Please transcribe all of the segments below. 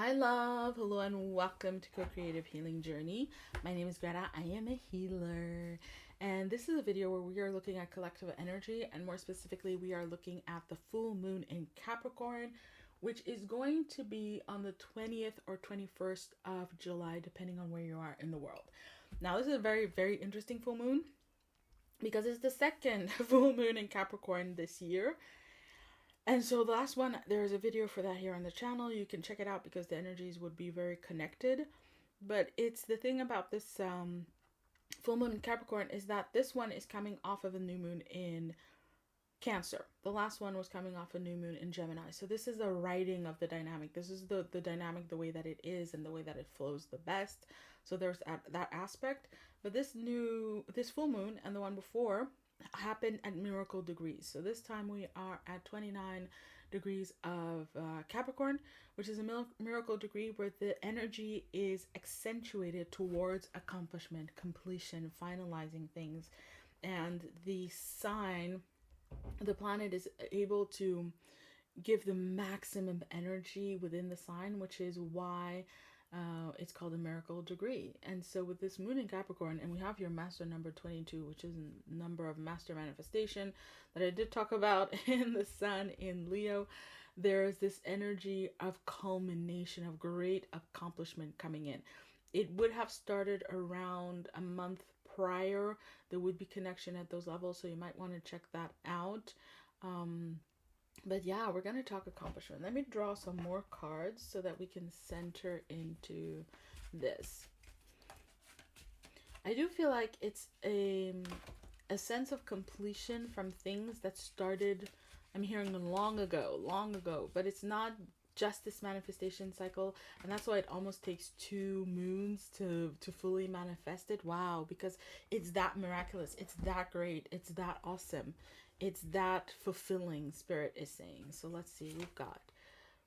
Hi, love. Hello, and welcome to Co-Creative Healing Journey. My name is Greta. I am a healer. And this is a video where we are looking at collective energy, and more specifically, we are looking at the full moon in Capricorn, which is going to be on the 20th or 21st of July, depending on where you are in the world. Now, this is a very, very interesting full moon because it's the second full moon in Capricorn this year. And so the last one, there's a video for that here on the channel. You can check it out because the energies would be very connected. But it's the thing about this full moon in Capricorn is that this one is coming off of a new moon in Cancer. The last one was coming off a new moon in Gemini. So this is the writing of the dynamic. This is the dynamic, the way that it is and the way that it flows the best. So there's that aspect. But this full moon and the one before happened at miracle degrees. So this time we are at 29 degrees of Capricorn, which is a miracle degree where the energy is accentuated towards accomplishment, completion, finalizing things. And the sign, the planet is able to give the maximum energy within the sign, which is why it's called a miracle degree. And so with this moon in Capricorn, and we have your master number 22, which is a number of master manifestation that I did talk about in the sun in Leo, there's this energy of culmination, of great accomplishment coming in. It would have started around a month prior. There would be connection at those levels, so you might want to check that out. But yeah, we're going to talk accomplishment. Let me draw some more cards so that we can center into this. I do feel like it's a sense of completion from things that started, I'm hearing long ago, but it's not just this manifestation cycle, and that's why it almost takes 2 moons to fully manifest it. Wow, because it's that miraculous, it's that great, it's that awesome, it's that fulfilling, Spirit is saying. So let's see, we've got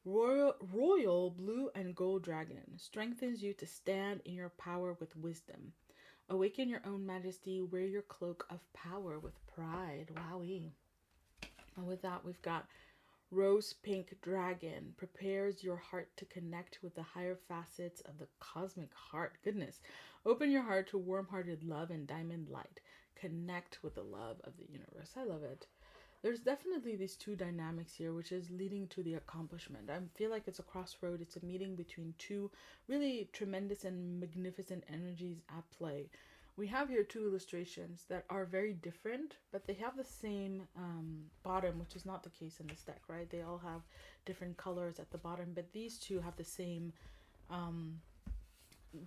royal blue and gold dragon strengthens you to stand in your power with wisdom. Awaken your own majesty, wear your cloak of power with pride. Wowee. And with that, we've got rose pink dragon prepares your heart to connect with the higher facets of the cosmic heart. Goodness. Open your heart to warm-hearted love and diamond light. Connect with the love of the universe. I love it. There's definitely these 2 dynamics here, which is leading to the accomplishment. I feel like it's a crossroad. It's a meeting between 2 really tremendous and magnificent energies at play. We have here 2 illustrations that are very different, but they have the same bottom, which is not the case in this deck, right? They all have different colors at the bottom, but these 2 have the same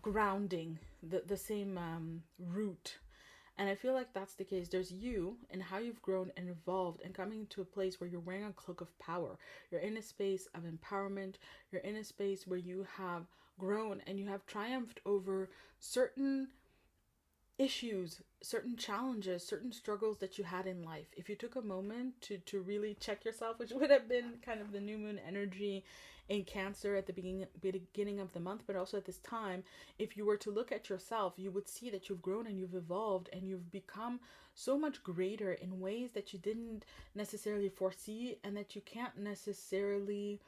grounding, the same root. And I feel like that's the case. There's you and how you've grown and evolved and coming to a place where you're wearing a cloak of power. You're in a space of empowerment. You're in a space where you have grown and you have triumphed over certain issues, certain challenges, certain struggles that you had in life. If you took a moment to really check yourself, which would have been kind of the new moon energy in Cancer at the beginning of the month, but also at this time, if you were to look at yourself, you would see that you've grown and you've evolved and you've become so much greater in ways that you didn't necessarily foresee and that you can't necessarily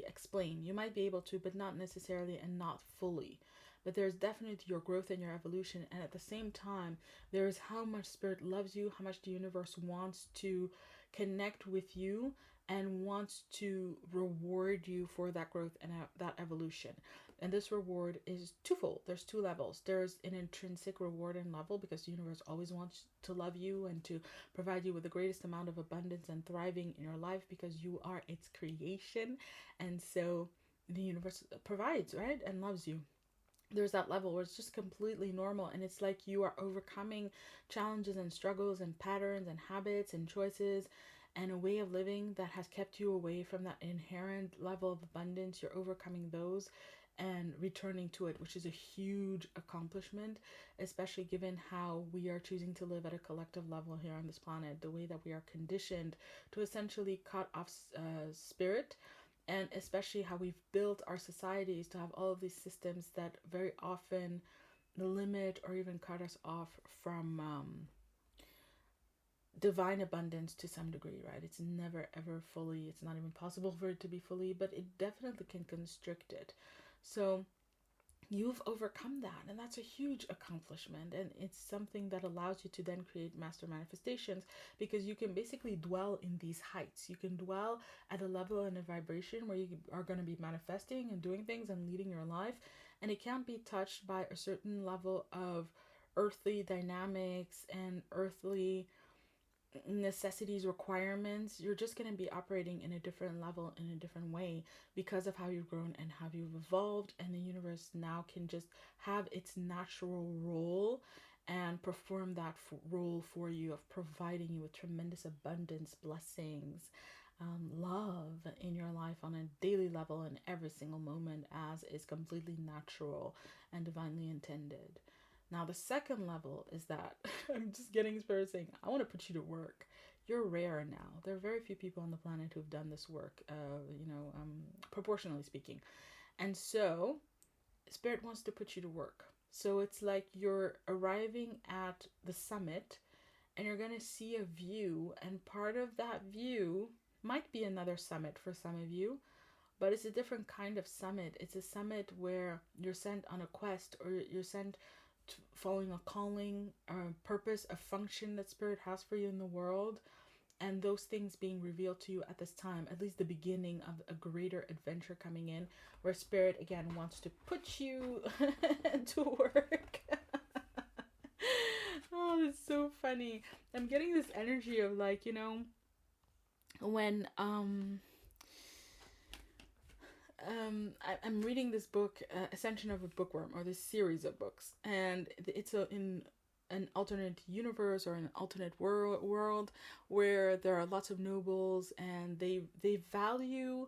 explain. You might be able to, but not necessarily and not fully. But there's definitely your growth and your evolution, and at the same time there is how much Spirit loves you, how much the universe wants to connect with you and wants to reward you for that growth and that evolution. And this reward is twofold. There's 2 levels. There's an intrinsic reward and level, because the universe always wants to love you and to provide you with the greatest amount of abundance and thriving in your life, because you are its creation. And so the universe provides, right, and loves you. There's that level where it's just completely normal, and it's like you are overcoming challenges and struggles and patterns and habits and choices and a way of living that has kept you away from that inherent level of abundance. You're overcoming those and returning to it, which is a huge accomplishment, especially given how we are choosing to live at a collective level here on this planet, the way that we are conditioned to essentially cut off spirit. And especially how we've built our societies to have all of these systems that very often limit or even cut us off from divine abundance to some degree, right? It's never ever fully, it's not even possible for it to be fully, but it definitely can constrict it. So you've overcome that, and that's a huge accomplishment, and it's something that allows you to then create master manifestations, because you can basically dwell in these heights. You can dwell at a level and a vibration where you are going to be manifesting and doing things and leading your life, and it can't be touched by a certain level of earthly dynamics and earthly necessities, requirements. You're just going to be operating in a different level, in a different way, because of how you've grown and how you've evolved, and the universe now can just have its natural role and perform that role for you, of providing you with tremendous abundance, blessings, love in your life on a daily level in every single moment, as is completely natural and divinely intended. Now, the second level is that I'm just getting spirit saying, I want to put you to work. You're rare now. There are very few people on the planet who've done this work, proportionally speaking. And so, spirit wants to put you to work. So it's like you're arriving at the summit, and you're going to see a view, and part of that view might be another summit for some of you, but it's a different kind of summit. It's a summit where you're sent on a quest, or you're sent following a calling, a purpose, a function that spirit has for you in the world, and those things being revealed to you at this time, at least the beginning of a greater adventure coming in, where spirit again wants to put you to work. Oh, it's so funny. I'm getting this energy of, like, when I'm reading this book, Ascension of a Bookworm, or this series of books, and it's in an alternate universe, or an alternate world where there are lots of nobles, and they value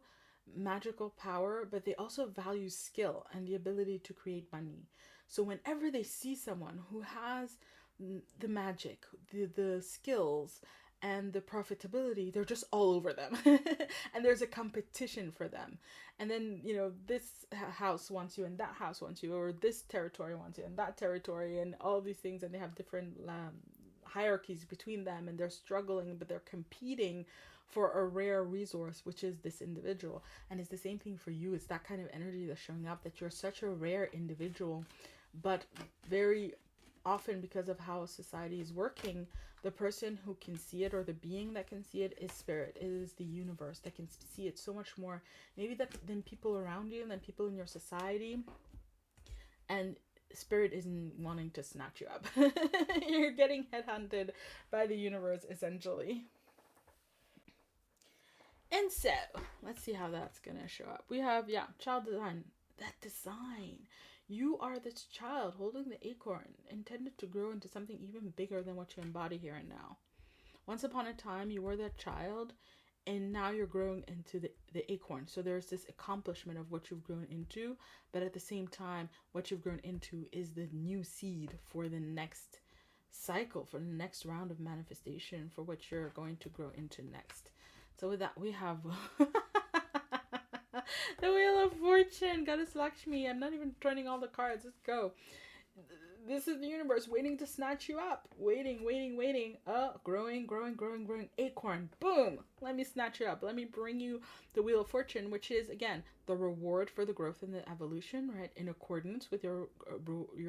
magical power, but they also value skill and the ability to create money. So whenever they see someone who has the magic, the skills, and the profitability, they're just all over them. And there's a competition for them. And then, this house wants you, and that house wants you, or this territory wants you, and that territory, and all these things. And they have different hierarchies between them, and they're struggling, but they're competing for a rare resource, which is this individual. And it's the same thing for you. It's that kind of energy that's showing up, that you're such a rare individual, but very often, because of how society is working, the person who can see it, or the being that can see it, is spirit. It is the universe that can see it so much more, maybe than people around you, than people in your society. And spirit isn't wanting to snatch you up. You're getting headhunted by the universe, essentially. And so, let's see how that's gonna show up. We have, child design. That design. You are this child holding the acorn, intended to grow into something even bigger than what you embody here and now. Once upon a time, you were that child, and now you're growing into the acorn. So there's this accomplishment of what you've grown into, but at the same time, what you've grown into is the new seed for the next cycle, for the next round of manifestation, for what you're going to grow into next. So with that, we have the Wheel of Fortune, Goddess Lakshmi. I'm not even turning all the cards. Let's go. This is the universe waiting to snatch you up. Waiting. Growing. Acorn. Boom. Let me snatch you up. Let me bring you the Wheel of Fortune, which is, again, the reward for the growth and the evolution, right? In accordance with your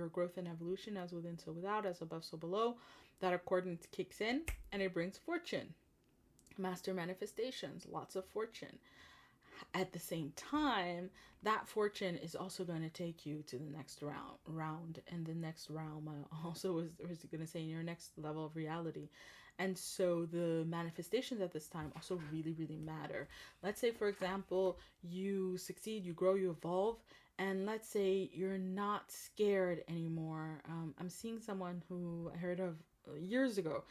growth and evolution, as within, so without, as above, so below. That accordance kicks in, and it brings fortune. Master manifestations. Lots of fortune. At the same time, that fortune is also going to take you to the next round, and the next realm also was going to say, in your next level of reality. And so the manifestations at this time also really, really matter. Let's say, for example, you succeed, you grow, you evolve, and let's say you're not scared anymore. I'm seeing someone who I heard of years ago,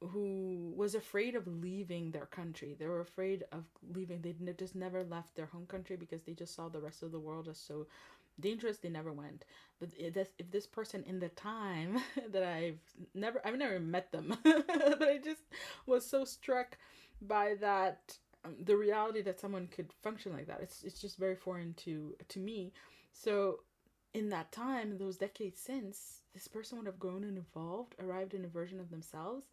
who was afraid of leaving their country. They were afraid of leaving. They just never left their home country because they just saw the rest of the world as so dangerous. They never went. But if this person, in the time that I've never met them, but I just was so struck by that, the reality that someone could function like that. It's just very foreign to me. So in that time, those decades since, this person would have grown and evolved, arrived in a version of themselves,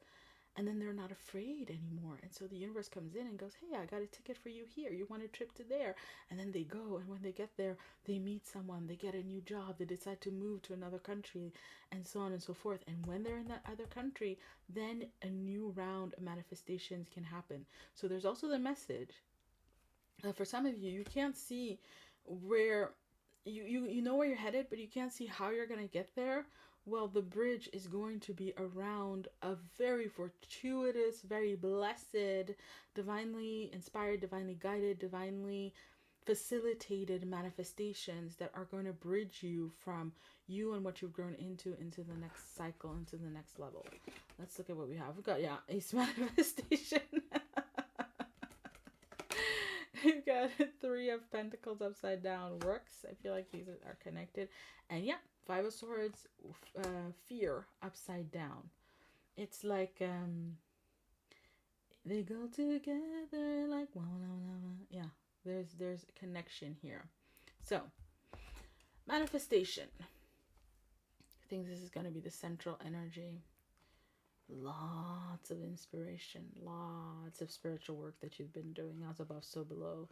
and then they're not afraid anymore. And so the universe comes in and goes, hey, I got a ticket for you here. You want a trip to there? And then they go, and when they get there, they meet someone, they get a new job, they decide to move to another country, and so on and so forth. And when they're in that other country, then a new round of manifestations can happen. So there's also the message that for some of you, you can't see where you know where you're headed, but you can't see how you're going to get there. Well, the bridge is going to be around a very fortuitous, very blessed, divinely inspired, divinely guided, divinely facilitated manifestations that are going to bridge you from you and what you've grown into the next cycle, into the next level. Let's look at what we have. We've got, Ace Manifestation. We've got Three of Pentacles upside down. Works. I feel like these are connected. And Five of Swords, Fear upside down. It's like they go together like there's a connection here. So manifestation. I think this is going to be the central energy. Lots of inspiration, lots of spiritual work that you've been doing, as above, so below.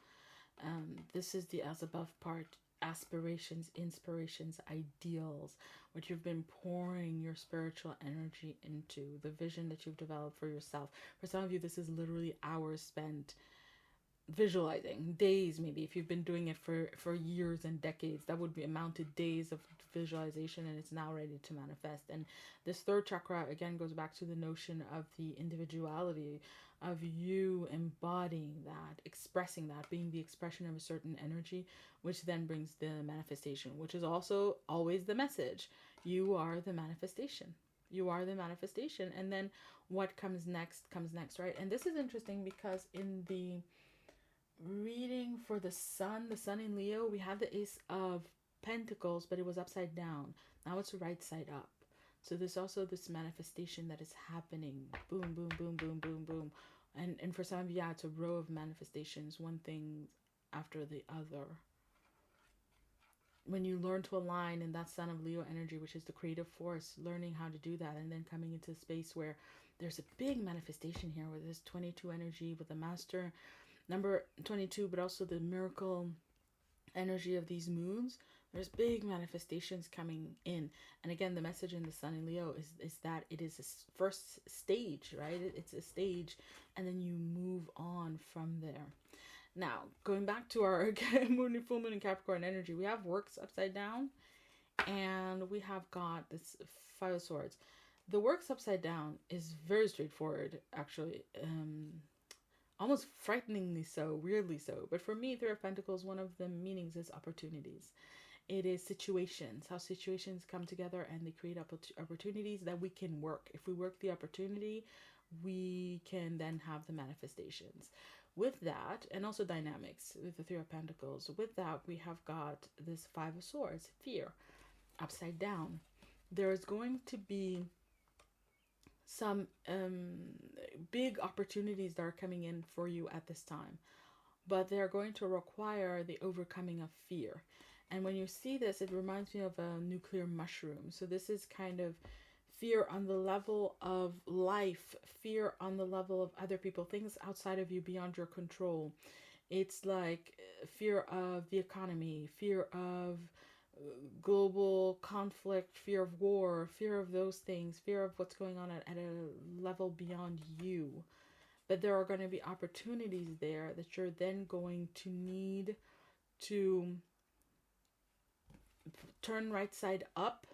This is the as above part. Aspirations, inspirations, ideals, what you've been pouring your spiritual energy into, the vision that you've developed for yourself. For some of you, this is literally hours spent visualizing, days maybe. If you've been doing it for years and decades, that would be amounted days of visualization, and it's now ready to manifest. And this third chakra again goes back to the notion of the individuality of you embodying that, expressing that, being the expression of a certain energy, which then brings the manifestation, which is also always the message. You are the manifestation. You are the manifestation. And then what comes next, right? And this is interesting because in the reading for the sun in Leo, we had the Ace of Pentacles, but it was upside down. Now it's right side up. So there's also this manifestation that is happening. Boom, boom, boom, boom, boom, boom. And for some of you, it's a row of manifestations, one thing after the other. When you learn to align in that Sun of Leo energy, which is the creative force, learning how to do that, and then coming into a space where there's a big manifestation here with this 22 energy, with the master number 22, but also the miracle energy of these moons. There's big manifestations coming in. And again, the message in the Sun in Leo is that it is a first stage, right? It's a stage, and then you move on from there. Now, going back to our full moon in Capricorn energy, we have Works upside down, and we have got this Five of Swords. The Works upside down is very straightforward, actually. Almost frighteningly so, weirdly so. But for me, Three of Pentacles, one of the meanings is opportunities. It is situations, how situations come together and they create opportunities that we can work. If we work the opportunity, we can then have the manifestations. With that, and also dynamics with the Three of Pentacles, with that, we have got this Five of Swords, fear, upside down. There is going to be some big opportunities that are coming in for you at this time, but they're going to require the overcoming of fear. And when you see this, it reminds me of a nuclear mushroom. So this is kind of fear on the level of life, fear on the level of other people, things outside of you, beyond your control. It's like fear of the economy, fear of global conflict, fear of war, fear of those things, fear of what's going on at a level beyond you. But there are going to be opportunities there that you're then going to need to turn right side up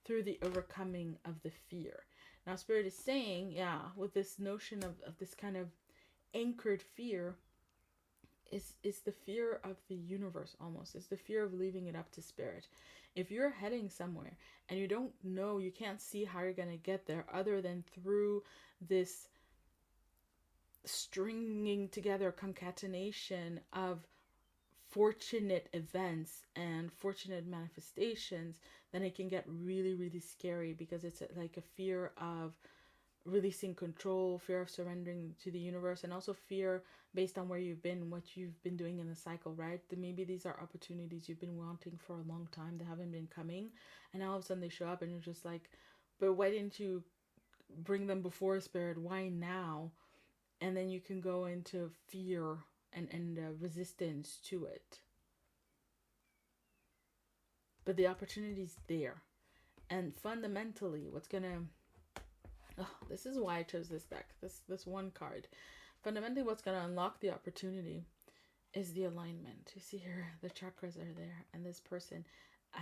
through the overcoming of the fear. Now, Spirit is saying, with this notion of this kind of anchored fear, is the fear of the universe almost. It's the fear of leaving it up to Spirit. If you're heading somewhere and you don't know, you can't see how you're going to get there other than through this stringing together concatenation of fortunate events and fortunate manifestations, then it can get really, really scary, because it's like a fear of releasing control, fear of surrendering to the universe, and also fear based on where you've been, what you've been doing in the cycle, right? Maybe these are opportunities you've been wanting for a long time that haven't been coming, and all of a sudden they show up and you're just like, but why didn't you bring them before Spirit. Why now? And then you can go into fear and resistance to it. But the opportunity's there. And fundamentally, what's going to... Oh, this is why I chose this deck, this one card. Fundamentally, what's going to unlock the opportunity is the alignment. You see here, the chakras are there, and this person,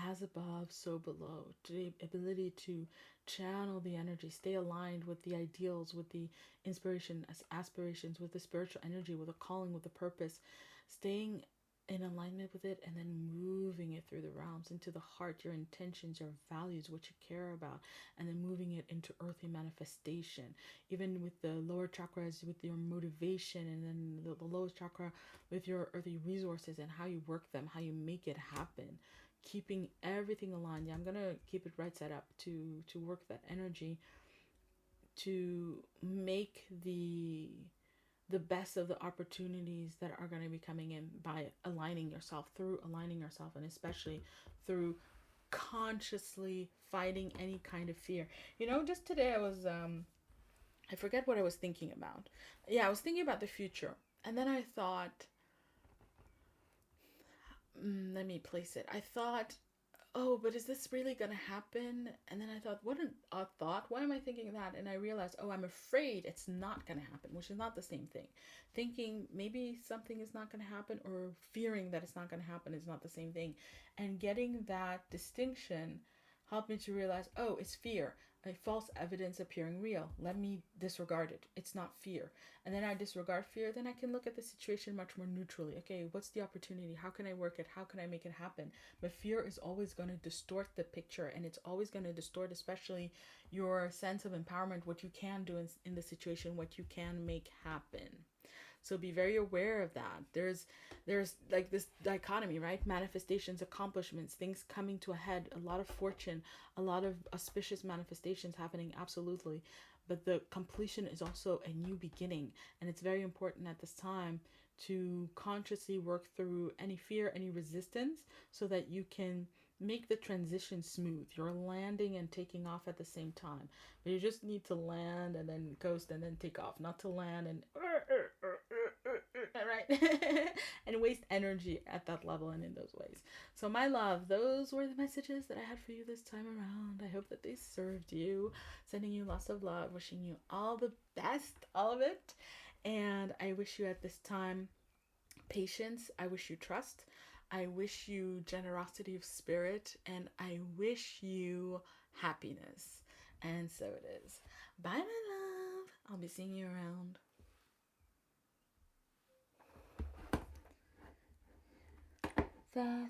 as above, so below. The ability to channel the energy, stay aligned with the ideals, with the inspiration, aspirations, with the spiritual energy, with the calling, with the purpose, staying in alignment with it, and then moving it through the realms into the heart, your intentions, your values, what you care about, and then moving it into earthly manifestation. Even with the lower chakras, with your motivation, and then the lowest chakra with your earthly resources and how you work them, how you make it happen, keeping everything aligned. Yeah, I'm gonna keep it right side up to work that energy, to make the best of the opportunities that are going to be coming in by aligning yourself, and especially through consciously fighting any kind of fear. You know, just today I was, I forget what I was thinking about. Yeah, I was thinking about the future. And then I thought, let me place it. I thought, oh, but is this really going to happen? And then I thought, what an odd thought. Why am I thinking that? And I realized, oh, I'm afraid it's not going to happen, which is not the same thing. Thinking maybe something is not going to happen or fearing that it's not going to happen is not the same thing. And getting that distinction helped me to realize, oh, it's fear. A false evidence appearing real. Let me disregard it. It's not fear. And then I disregard fear, then I can look at the situation much more neutrally. Okay, what's the opportunity? How can I work it? How can I make it happen? But fear is always going to distort the picture, and it's always going to distort especially your sense of empowerment, what you can do in the situation, what you can make happen. So be very aware of that. There's like this dichotomy, right? Manifestations, accomplishments, things coming to a head, a lot of fortune, a lot of auspicious manifestations happening, absolutely. But the completion is also a new beginning. And it's very important at this time to consciously work through any fear, any resistance, so that you can make the transition smooth. You're landing and taking off at the same time. But you just need to land and then coast and then take off. Not to land and right? And waste energy at that level and in those ways. So my love, those were the messages that I had for you this time around. I hope that they served you. Sending you lots of love, wishing you all the best, all of it. And I wish you at this time patience. I wish you trust. I wish you generosity of spirit, and I wish you happiness. And so it is. Bye, my love. I'll be seeing you around. The